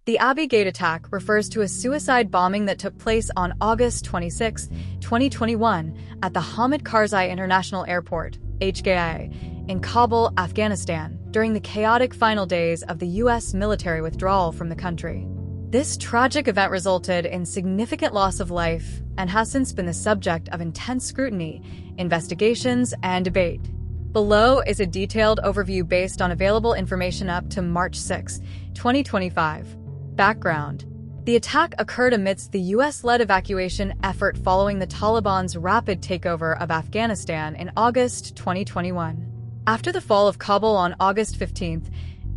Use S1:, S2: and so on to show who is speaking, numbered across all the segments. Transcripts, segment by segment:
S1: The Abbey Gate attack refers to a suicide bombing that took place on August 26, 2021, at the Hamid Karzai International Airport, HKI, in Kabul, Afghanistan, during the chaotic final days of the U.S. military withdrawal from the country. This tragic event resulted in significant loss of life and has since been the subject of intense scrutiny, investigations, and debate. Below is a detailed overview based on available information up to March 6, 2025. Background: the attack occurred amidst the U.S.-led evacuation effort following the Taliban's rapid takeover of Afghanistan in August 2021. After the fall of Kabul on August 15th,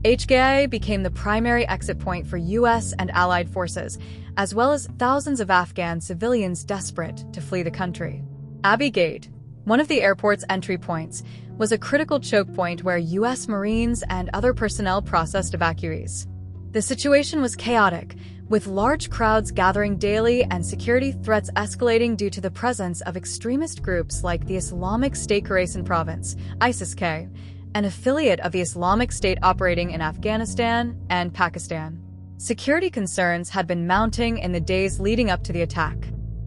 S1: HKI became the primary exit point for U.S. and allied forces, as well as thousands of Afghan civilians desperate to flee the country. Abbey Gate, one of the airport's entry points, was a critical choke point where U.S. Marines and other personnel processed evacuees. The situation was chaotic, with large crowds gathering daily and security threats escalating due to the presence of extremist groups like the Islamic State Khorasan Province, ISIS-K, an affiliate of the Islamic State operating in Afghanistan and Pakistan. Security concerns had been mounting in the days leading up to the attack.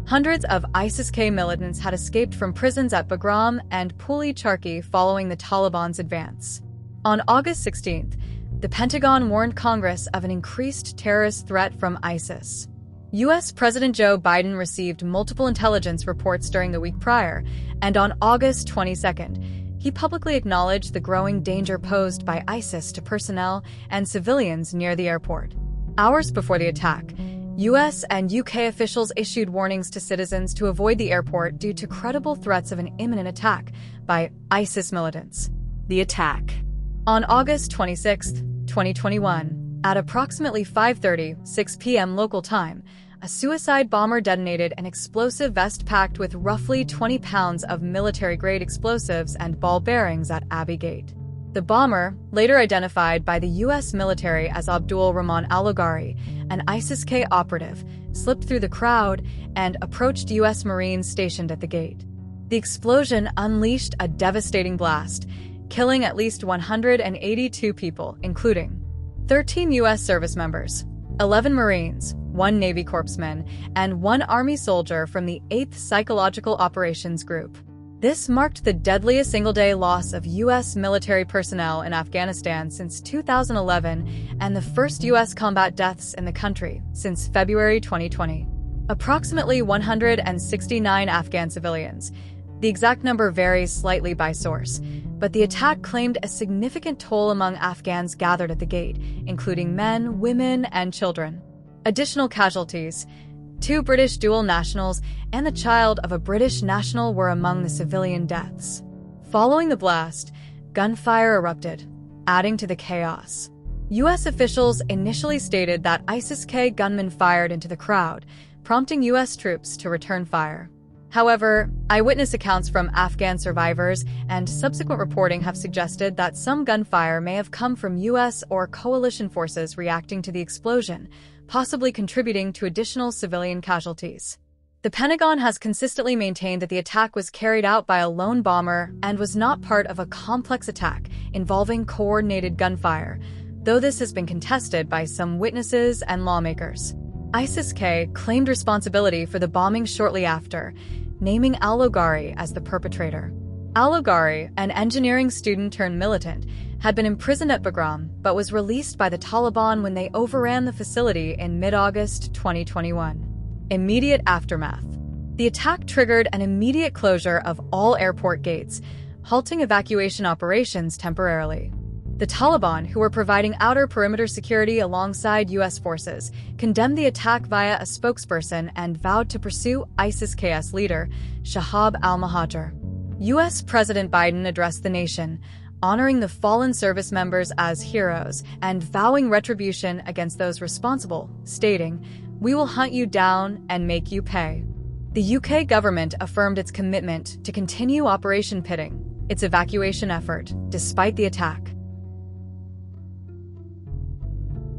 S1: Hundreds of ISIS-K militants had escaped from prisons at Bagram and Puli-Charki following the Taliban's advance. On August 16th, the Pentagon warned Congress of an increased terrorist threat from ISIS. U.S. President Joe Biden received multiple intelligence reports during the week prior, and on August 22nd, he publicly acknowledged the growing danger posed by ISIS to personnel and civilians near the airport. Hours before the attack, U.S. and U.K. officials issued warnings to citizens to avoid the airport due to credible threats of an imminent attack by ISIS militants. The attack. On August 26, 2021, at approximately 5:36 p.m. local time, a suicide bomber detonated an explosive vest packed with roughly 20 pounds of military-grade explosives and ball bearings at Abbey Gate. The bomber, later identified by the U.S. military as Abdul Rahman al-Logari, an ISIS-K operative, slipped through the crowd and approached U.S. Marines stationed at the gate. The explosion unleashed a devastating blast, killing at least 182 people, including 13 U.S. service members, 11 Marines, 1 Navy corpsman, and 1 Army soldier from the 8th Psychological Operations Group. This marked the deadliest single-day loss of U.S. military personnel in Afghanistan since 2011 and the first U.S. combat deaths in the country since February 2020. Approximately 169 Afghan civilians. The exact number varies slightly by source, but the attack claimed a significant toll among Afghans gathered at the gate, including men, women, and children. Additional casualties: 2 British dual nationals and the child of a British national were among the civilian deaths. Following the blast, gunfire erupted, adding to the chaos. U.S. officials initially stated that ISIS-K gunmen fired into the crowd, prompting U.S. troops to return fire. However, eyewitness accounts from Afghan survivors and subsequent reporting have suggested that some gunfire may have come from U.S. or coalition forces reacting to the explosion, possibly contributing to additional civilian casualties. The Pentagon has consistently maintained that the attack was carried out by a lone bomber and was not part of a complex attack involving coordinated gunfire, though this has been contested by some witnesses and lawmakers. ISIS-K claimed responsibility for the bombing shortly after, naming al-Logari as the perpetrator. Al-Logari, an engineering student turned militant, had been imprisoned at Bagram but was released by the Taliban when they overran the facility in mid-August 2021. Immediate aftermath. The attack triggered an immediate closure of all airport gates, halting evacuation operations temporarily. The Taliban, who were providing outer perimeter security alongside U.S. forces, condemned the attack via a spokesperson and vowed to pursue ISIS-K's leader, Shahab al-Mahajir. U.S. President Biden addressed the nation, honoring the fallen service members as heroes and vowing retribution against those responsible, stating, "We will hunt you down and make you pay." The UK government affirmed its commitment to continue Operation Pitting, its evacuation effort, despite the attack.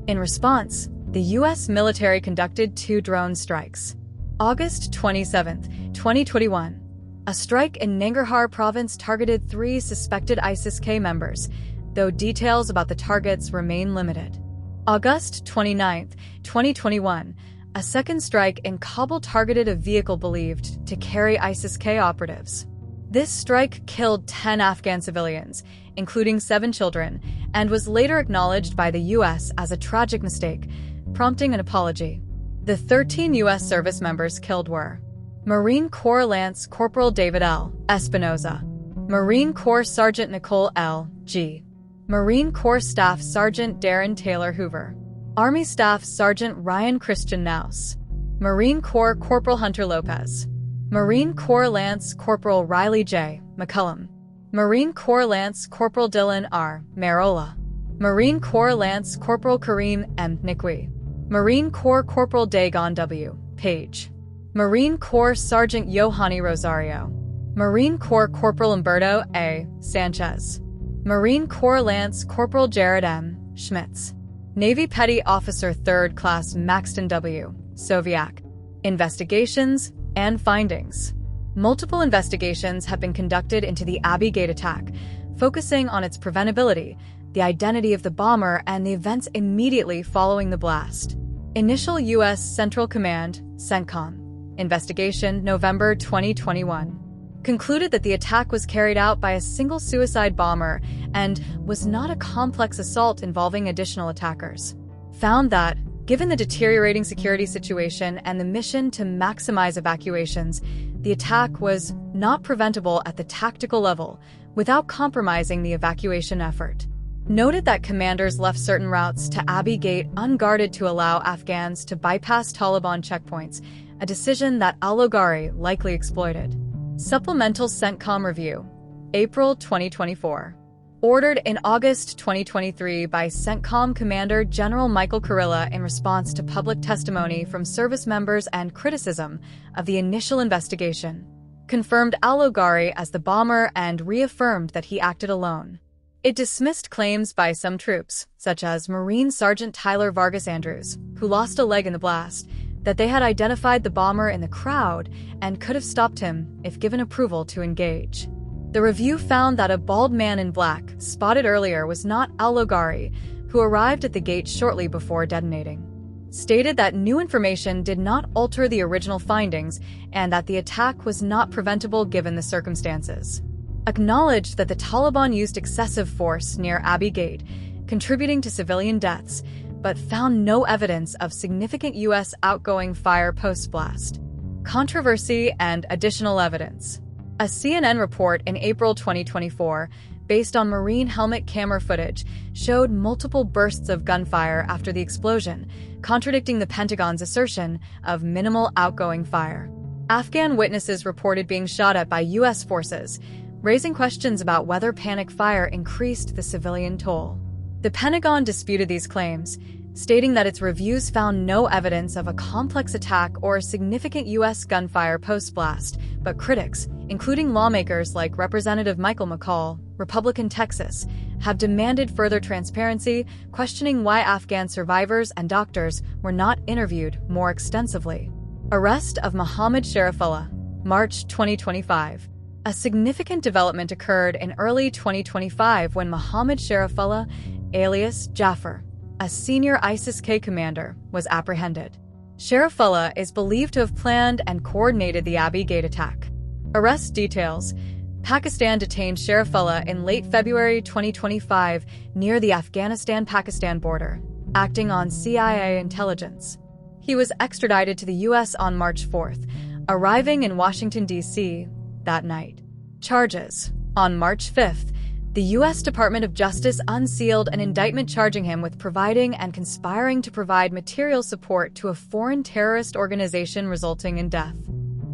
S1: In response, the U.S. military conducted 2 drone strikes. August 27, 2021. A strike in Nangarhar province targeted 3 suspected ISIS-K members, though details about the targets remain limited. August 29, 2021, a second strike in Kabul targeted a vehicle believed to carry ISIS-K operatives. This strike killed 10 Afghan civilians, including 7 children, and was later acknowledged by the U.S. as a tragic mistake, prompting an apology. The 13 U.S. service members killed were Marine Corps Lance Corporal David L. Espinoza, Marine Corps Sergeant Nicole L. G., Marine Corps Staff Sergeant Darren Taylor Hoover, Army Staff Sergeant Ryan Christian Naus, Marine Corps Corporal Hunter Lopez, Marine Corps Lance Corporal Riley J. McCullum, Marine Corps Lance Corporal Dylan R. Marola, Marine Corps Lance Corporal Kareem M. Nikwi, Marine Corps Corporal Dagon W. Page, Marine Corps Sergeant Yohani Rosario, Marine Corps Corporal Umberto A. Sanchez, Marine Corps Lance Corporal Jared M. Schmitz, Navy Petty Officer 3rd Class Maxton W. Soviak. Investigations and findings. Multiple investigations have been conducted into the Abbey Gate attack, focusing on its preventability, the identity of the bomber, and the events immediately following the blast. Initial U.S. Central Command, CENTCOM, investigation November 2021, concluded that the attack was carried out by a single suicide bomber and was not a complex assault involving additional attackers. Found that, given the deteriorating security situation and the mission to maximize evacuations, the attack was not preventable at the tactical level without compromising the evacuation effort. Noted that commanders left certain routes to Abbey Gate unguarded to allow Afghans to bypass Taliban checkpoints, a decision that al-Logari likely exploited. Supplemental CENTCOM Review, April 2024. Ordered in August 2023 by CENTCOM Commander General Michael Kurilla in response to public testimony from service members and criticism of the initial investigation. Confirmed al-Logari as the bomber and reaffirmed that he acted alone. It dismissed claims by some troops, such as Marine Sergeant Tyler Vargas Andrews, who lost a leg in the blast, that they had identified the bomber in the crowd and could have stopped him if given approval to engage. The review found that a bald man in black, spotted earlier, was not al-Logari, who arrived at the gate shortly before detonating. Stated that new information did not alter the original findings and that the attack was not preventable given the circumstances. Acknowledged that the Taliban used excessive force near Abbey Gate, contributing to civilian deaths, but found no evidence of significant U.S. outgoing fire post-blast. Controversy and additional evidence. A CNN report in April 2024, based on Marine helmet camera footage, showed multiple bursts of gunfire after the explosion, contradicting the Pentagon's assertion of minimal outgoing fire. Afghan witnesses reported being shot at by U.S. forces, raising questions about whether panic fire increased the civilian toll. The Pentagon disputed these claims, stating that its reviews found no evidence of a complex attack or significant U.S. gunfire post-blast, but critics, including lawmakers like Representative Michael McCall, Republican Texas, have demanded further transparency, questioning why Afghan survivors and doctors were not interviewed more extensively. Arrest of Mohammed Sharifullah, March 2025. A significant development occurred in early 2025 when Mohammed Sharifullah, alias Jaffer, a senior ISIS-K commander, was apprehended. Sharifullah is believed to have planned and coordinated the Abbey Gate attack. Arrest details. Pakistan detained Sharifullah in late February 2025 near the Afghanistan-Pakistan border, acting on CIA intelligence. He was extradited to the U.S. on March 4th, arriving in Washington, D.C. that night. Charges. On March 5th, the U.S. Department of Justice unsealed an indictment charging him with providing and conspiring to provide material support to a foreign terrorist organization resulting in death.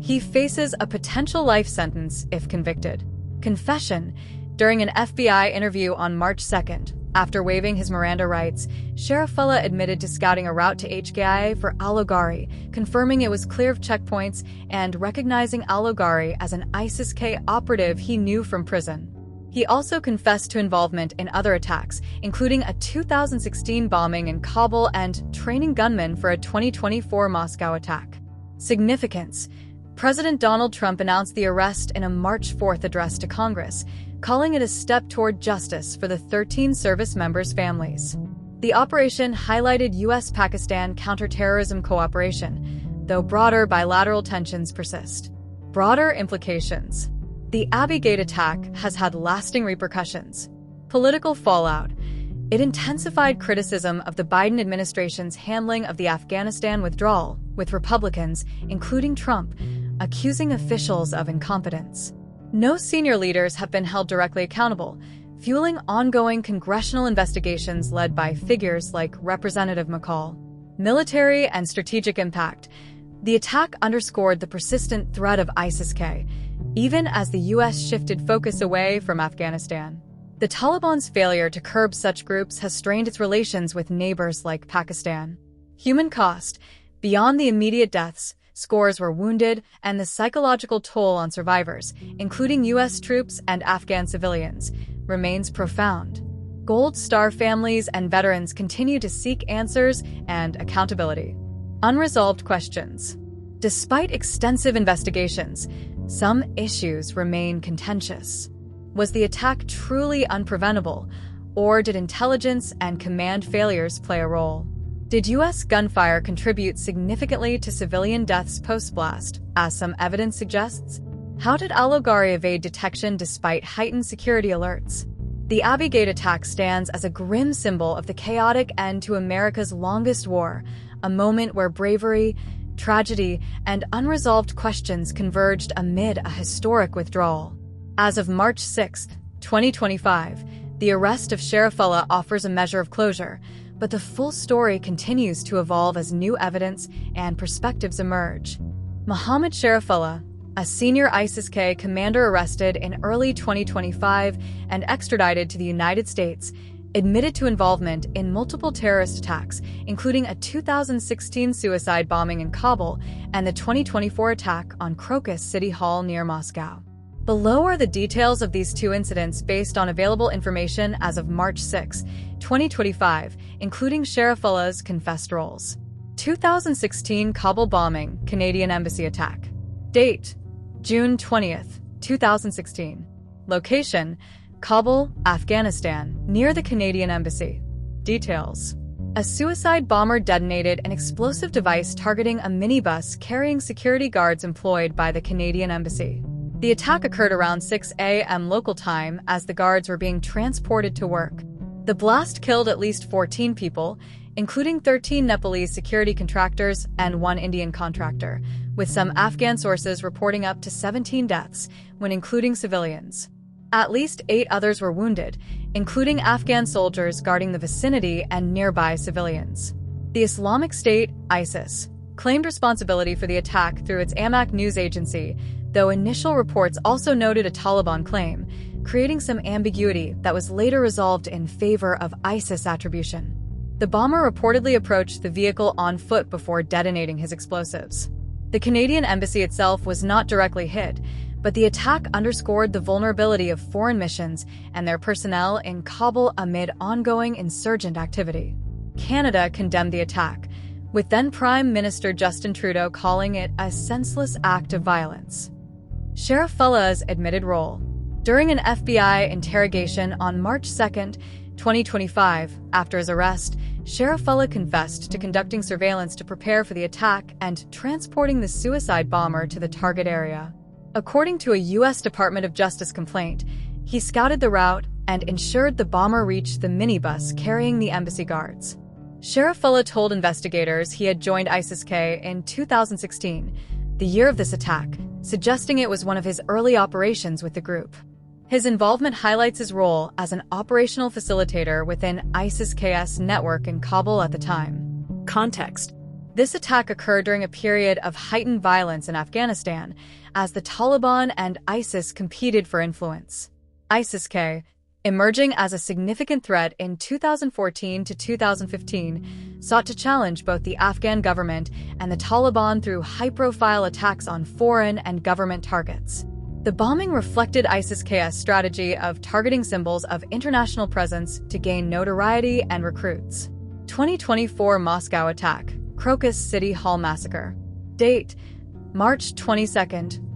S1: He faces a potential life sentence if convicted. Confession. During an FBI interview on March 2nd, after waiving his Miranda rights, Sharifullah admitted to scouting a route to HKIA for al-Logari, confirming it was clear of checkpoints and recognizing al-Logari as an ISIS-K operative he knew from prison. He also confessed to involvement in other attacks, including a 2016 bombing in Kabul and training gunmen for a 2024 Moscow attack. Significance. President Donald Trump announced the arrest in a March 4th address to Congress, calling it a step toward justice for the 13 service members' families. The operation highlighted U.S.-Pakistan counterterrorism cooperation, though broader bilateral tensions persist. Broader implications. The Abbey Gate attack has had lasting repercussions. Political fallout. It intensified criticism of the Biden administration's handling of the Afghanistan withdrawal, with Republicans, including Trump, accusing officials of incompetence. No senior leaders have been held directly accountable, fueling ongoing congressional investigations led by figures like Representative McCall. Military and strategic impact. The attack underscored the persistent threat of ISIS-K, even as the U.S. shifted focus away from Afghanistan. The Taliban's failure to curb such groups has strained its relations with neighbors like Pakistan. Human cost. Beyond the immediate deaths, scores were wounded, and the psychological toll on survivors, including U.S. troops and Afghan civilians, remains profound. Gold Star families and veterans continue to seek answers and accountability. Unresolved questions. Despite extensive investigations, some issues remain contentious. Was the attack truly unpreventable, or did intelligence and command failures play a role? Did U.S. gunfire contribute significantly to civilian deaths post-blast, as some evidence suggests? How did al-Logari evade detection despite heightened security alerts? The Abbey Gate attack stands as a grim symbol of the chaotic end to America's longest war, a moment where bravery, tragedy, and unresolved questions converged amid a historic withdrawal. As of March 6, 2025, the arrest of Sharifullah offers a measure of closure, but the full story continues to evolve as new evidence and perspectives emerge. Mohammed Sharifullah, a senior ISIS-K commander arrested in early 2025 and extradited to the United States, admitted to involvement in multiple terrorist attacks, including a 2016 suicide bombing in Kabul and the 2024 attack on Crocus City Hall near Moscow. Below are the details of these two incidents based on available information as of March 6, 2025, including Sharifullah's confessed roles. 2016 Kabul bombing, Canadian Embassy attack. Date: June 20th, 2016. Location: Kabul, Afghanistan, near the Canadian Embassy. Details: a suicide bomber detonated an explosive device targeting a minibus carrying security guards employed by the Canadian Embassy. The attack occurred around 6 a.m. local time as the guards were being transported to work. The blast killed at least 14 people, including 13 Nepalese security contractors and 1 Indian contractor, with some Afghan sources reporting up to 17 deaths, when including civilians. At least 8 others were wounded, including Afghan soldiers guarding the vicinity and nearby civilians. The Islamic State, ISIS, claimed responsibility for the attack through its Amaq news agency, though initial reports also noted a Taliban claim, creating some ambiguity that was later resolved in favor of ISIS attribution. The bomber reportedly approached the vehicle on foot before detonating his explosives. The Canadian Embassy itself was not directly hit, but the attack underscored the vulnerability of foreign missions and their personnel in Kabul amid ongoing insurgent activity. Canada condemned the attack, with then Prime Minister Justin Trudeau calling it a senseless act of violence. Sharifullah's admitted role. During an FBI interrogation on March 2, 2025, after his arrest, Sharifullah confessed to conducting surveillance to prepare for the attack and transporting the suicide bomber to the target area. According to a U.S. Department of Justice complaint, he scouted the route and ensured the bomber reached the minibus carrying the embassy guards. Sharifullah told investigators he had joined ISIS-K in 2016, the year of this attack, suggesting it was one of his early operations with the group. His involvement highlights his role as an operational facilitator within ISIS-K's network in Kabul at the time. Context: this attack occurred during a period of heightened violence in Afghanistan, as the Taliban and ISIS competed for influence. ISIS-K, emerging as a significant threat in 2014 to 2015, sought to challenge both the Afghan government and the Taliban through high-profile attacks on foreign and government targets. The bombing reflected ISIS-K's strategy of targeting symbols of international presence to gain notoriety and recruits. 2024 Moscow attack, Crocus City Hall massacre. Date: March 22,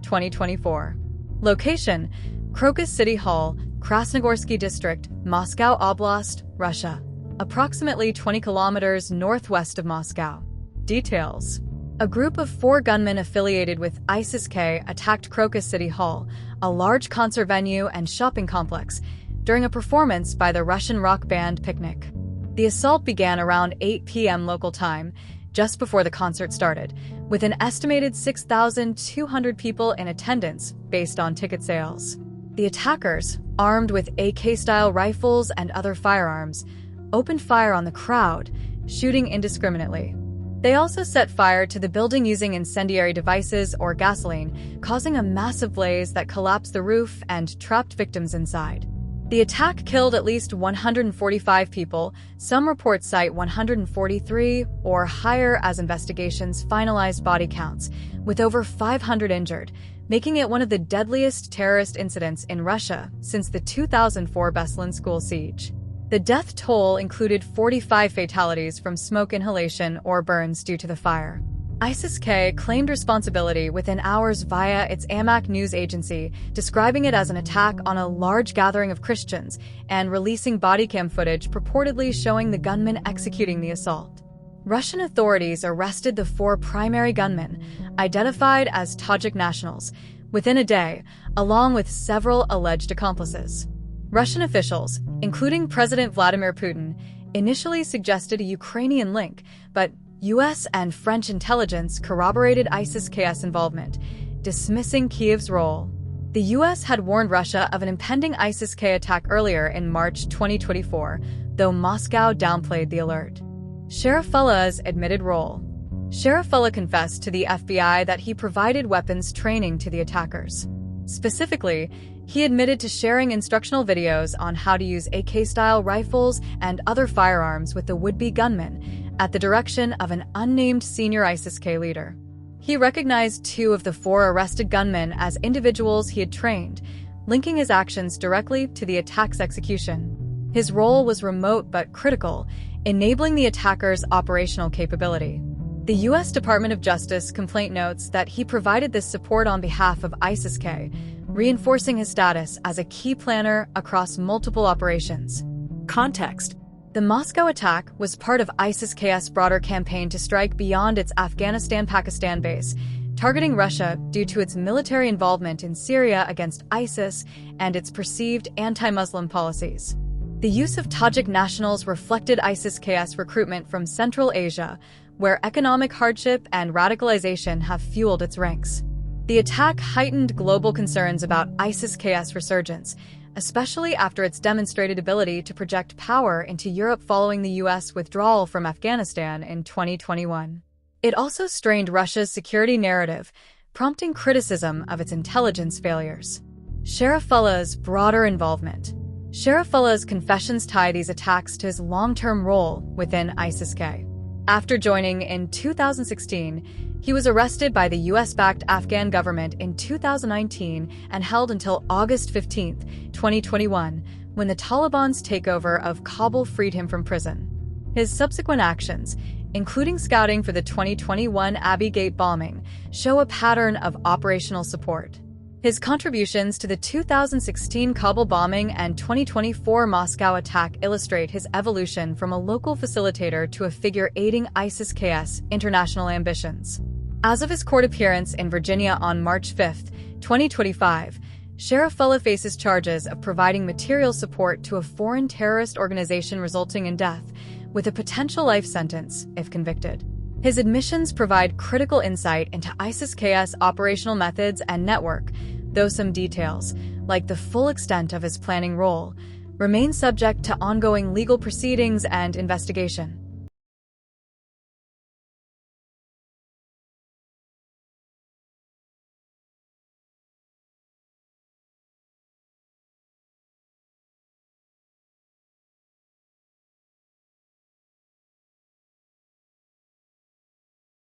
S1: 2024. Location: Crocus City Hall, Krasnogorsky District, Moscow Oblast, Russia. approximately 20 kilometers northwest of Moscow. Details: a group of 4 gunmen affiliated with ISIS-K attacked Crocus City Hall, a large concert venue and shopping complex, during a performance by the Russian rock band Picnic. The assault began around 8 p.m. local time, just before the concert started, with an estimated 6,200 people in attendance based on ticket sales. The attackers, armed with AK-style rifles and other firearms, opened fire on the crowd, shooting indiscriminately. They also set fire to the building using incendiary devices or gasoline, causing a massive blaze that collapsed the roof and trapped victims inside. The attack killed at least 145 people. Some reports cite 143 or higher as investigations finalized body counts, with over 500 injured, making it one of the deadliest terrorist incidents in Russia since the 2004 Beslan school siege. The death toll included 45 fatalities from smoke inhalation or burns due to the fire. ISIS-K claimed responsibility within hours via its Amaq news agency, describing it as an attack on a large gathering of Christians and releasing bodycam footage purportedly showing the gunmen executing the assault. Russian authorities arrested the 4 primary gunmen, identified as Tajik nationals, within a day, along with several alleged accomplices. Russian officials, including President Vladimir Putin, initially suggested a Ukrainian link, but U.S. and French intelligence corroborated ISIS-K's involvement, dismissing Kiev's role. The U.S. had warned Russia of an impending ISIS-K attack earlier in March 2024, though Moscow downplayed the alert. Sharifullah's admitted role. Sharifullah confessed to the FBI that he provided weapons training to the attackers. Specifically, he admitted to sharing instructional videos on how to use AK-style rifles and other firearms with the would-be gunmen, at the direction of an unnamed senior ISIS-K leader. He recognized 2 of the 4 arrested gunmen as individuals he had trained, linking his actions directly to the attack's execution. His role was remote but critical, enabling the attackers' operational capability. The U.S. Department of Justice complaint notes that he provided this support on behalf of ISIS-K, reinforcing his status as a key planner across multiple operations. Context: the Moscow attack was part of ISIS-K's broader campaign to strike beyond its Afghanistan-Pakistan base, targeting Russia due to its military involvement in Syria against ISIS and its perceived anti-Muslim policies. The use of Tajik nationals reflected ISIS-K's recruitment from Central Asia, where economic hardship and radicalization have fueled its ranks. The attack heightened global concerns about ISIS-K's resurgence, especially after its demonstrated ability to project power into Europe following the U.S. withdrawal from Afghanistan in 2021. It also strained Russia's security narrative, prompting criticism of its intelligence failures. Sharifullah's broader involvement. Sharifullah's confessions tie these attacks to his long-term role within ISIS-K. After joining in 2016, he was arrested by the U.S.-backed Afghan government in 2019 and held until August 15, 2021, when the Taliban's takeover of Kabul freed him from prison. His subsequent actions, including scouting for the 2021 Abbey Gate bombing, show a pattern of operational support. His contributions to the 2016 Kabul bombing and 2024 Moscow attack illustrate his evolution from a local facilitator to a figure aiding ISIS-K's international ambitions. As of his court appearance in Virginia on March 5, 2025, Sharifullah faces charges of providing material support to a foreign terrorist organization resulting in death, with a potential life sentence if convicted. His admissions provide critical insight into ISIS-K's operational methods and network, though some details, like the full extent of his planning role, remain subject to ongoing legal proceedings and investigation.